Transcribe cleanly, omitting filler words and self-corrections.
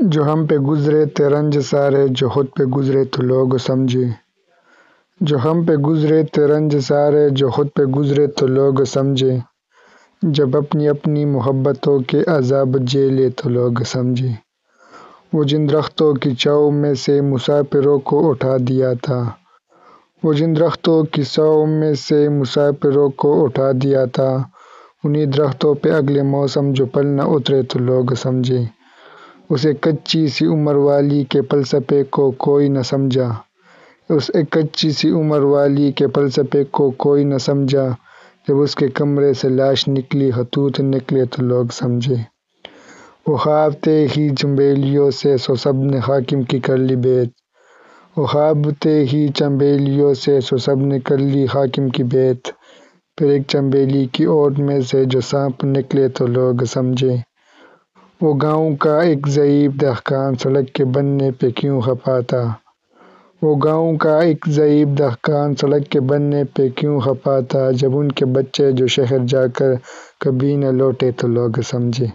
جو ہم پہ گزرے تھے رنج سارے، جو خود پہ گزرے تو لوگ سمجھے۔ جو ہم پہ گزرے تھے رنج سارے، جو خود پہ گزرے تو لوگ سمجھے۔ جب اپنی اپنی محبتوں کے عذاب جھیلے تو لوگ سمجھے۔ وہ جن درختوں کی چھاؤں میں سے مسافروں کو اٹھا دیا تھا، وہ جن درختوں کی چھاؤں میں سے مسافروں کو اٹھا دیا تھا، انہی درختوں پہ اگلے موسم جو پھل نہ اترے تو لوگ سمجھے۔ اس ایک کچی سی عمر والی کے فلسفے کو کوئی نہ سمجھا، اس ایک کچی سی عمر والی کے فلسفے کو کوئی نہ سمجھا۔ جب اس کے کمرے سے لاش نکلی، خطوط نکلے تو لوگ سمجھے۔ وہ خواب تھے ہی چنبیلیوں سے، سو سب نے حاکم کی کر لی بیعت۔ وہ خواب تھے ہی چنبیلیوں سے، سو سب نے کر لی حاکم کی بیعت۔ پھر ایک چنبیلی کی اوٹ میں سے جو سانپ نکلے تو لوگ سمجھے۔ وہ گاؤں کا ایک ضعیف دہقان سڑک کے بننے پہ کیوں خفا تھا، وہ گاؤں کا ایک ضعیف دہقان سڑک کے بننے پہ کیوں خفا تھا۔ جب ان کے بچے جو شہر جا کر کبھی نہ لوٹے تو لوگ سمجھے۔